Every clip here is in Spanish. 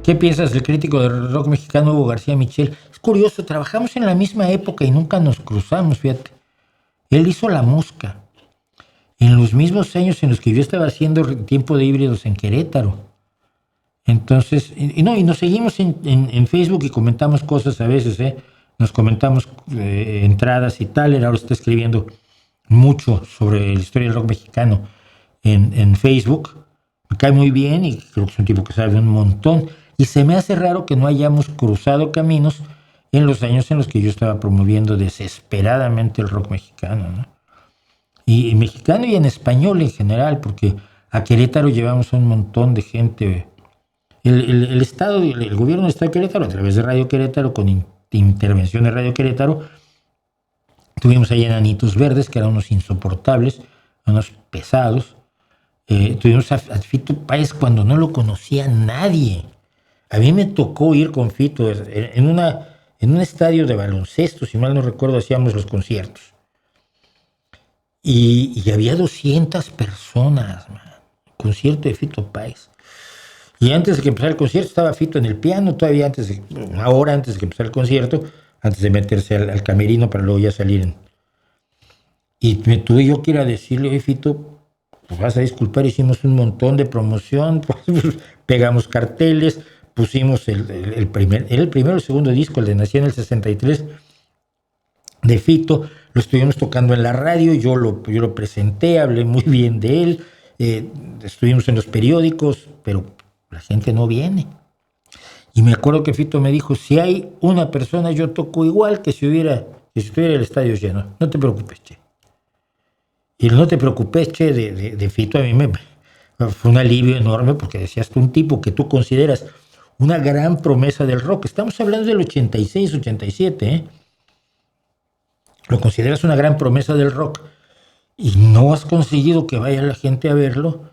¿Qué piensas del crítico del rock mexicano Hugo García Michel? Es curioso, trabajamos en la misma época y nunca nos cruzamos, fíjate. Él hizo La Mosca en los mismos años en los que yo estaba haciendo Tiempo de Híbridos en Querétaro. Entonces, y nos seguimos en Facebook y comentamos cosas a veces, ¿eh? Nos comentamos entradas y tal. Él ahora está escribiendo mucho sobre la historia del rock mexicano en Facebook. Me cae muy bien y creo que es un tipo que sabe un montón. Y se me hace raro que no hayamos cruzado caminos en los años en los que yo estaba promoviendo desesperadamente el rock mexicano, ¿no? Y mexicano y en español en general, porque a Querétaro llevamos a un montón de gente. El Estado, el gobierno del Estado de Querétaro, a través de Radio Querétaro, con intervención de Radio Querétaro, tuvimos ahí enanitos verdes, que eran unos insoportables, unos pesados. Tuvimos a Fito Páez cuando no lo conocía nadie. A mí me tocó ir con Fito en un estadio de baloncesto, si mal no recuerdo, hacíamos los conciertos. Y había 200 personas, man. Concierto de Fito Páez. Y antes de que empezara el concierto estaba Fito en el piano, todavía una hora antes de que empezara el concierto, antes de meterse al camerino para luego ya salir. Y me tuve yo que ir a decirle, oye Fito, pues vas a disculpar, hicimos un montón de promoción, pues, pegamos carteles, pusimos el primero o el segundo disco, el de Nací en el 63, de Fito, lo estuvimos tocando en la radio, yo lo presenté, hablé muy bien de él, estuvimos en los periódicos, pero la gente no viene. Y me acuerdo que Fito me dijo, si hay una persona, yo toco igual que si estuviera el estadio lleno. No te preocupes, che. Y el no te preocupes, che, de Fito a mí fue un alivio enorme, porque decías tú, un tipo que tú consideras una gran promesa del rock. Estamos hablando del 86, 87, ¿eh? Lo consideras una gran promesa del rock y no has conseguido que vaya la gente a verlo.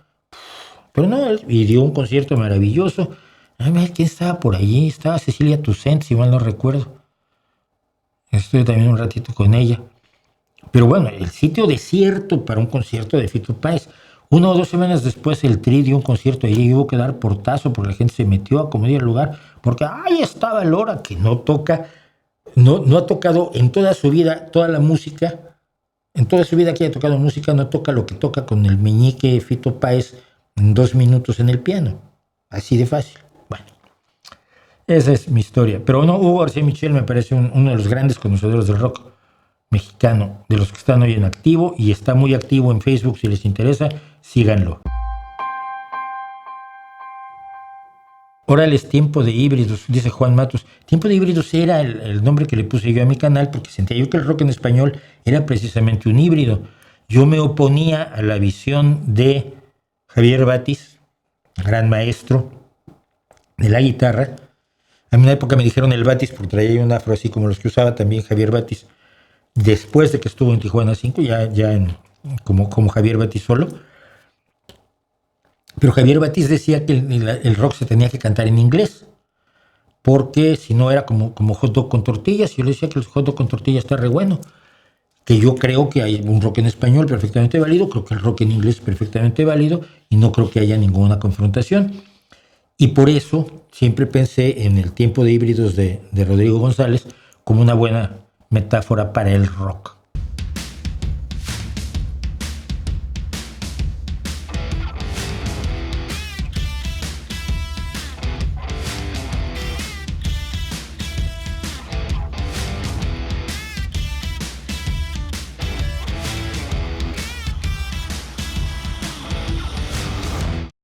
Pero no, y dio un concierto maravilloso. ¿Quién estaba por allí? Estaba Cecilia Toussaint, si mal no recuerdo. Estuve también un ratito con ella. Pero bueno, el sitio desierto para un concierto de Fito Páez. 1 o 2 semanas después el Tri dio un concierto allí y hubo que dar portazo porque la gente se metió a como el lugar. Porque ahí estaba Lora, que no toca, no ha tocado en toda su vida toda la música. En toda su vida que haya tocado música, no toca lo que toca con el meñique Fito Páez en 2 minutos en el piano. Así de fácil. Bueno, esa es mi historia. Pero no, Hugo García Michel me parece uno de los grandes conocedores del rock mexicano, de los que están hoy en activo, y está muy activo en Facebook. Si les interesa, síganlo. Órales, Tiempo de Híbridos, dice Juan Matos. Tiempo de Híbridos era el nombre que le puse yo a mi canal, porque sentía yo que el rock en español era precisamente un híbrido. Yo me oponía a la visión de Javier Batis, gran maestro de la guitarra. A mí en una época me dijeron el Batis porque traía un afro así como los que usaba también Javier Batis, después de que estuvo en Tijuana 5, como Javier Batis solo. Pero Javier Batis decía que el rock se tenía que cantar en inglés, porque si no era como hot dog con tortillas. Yo le decía que el hot dog con tortillas está re bueno, que yo creo que hay un rock en español perfectamente válido, creo que el rock en inglés es perfectamente válido, y no creo que haya ninguna confrontación. Y por eso siempre pensé en el Tiempo de Híbridos de Rodrigo González como una buena metáfora para el rock.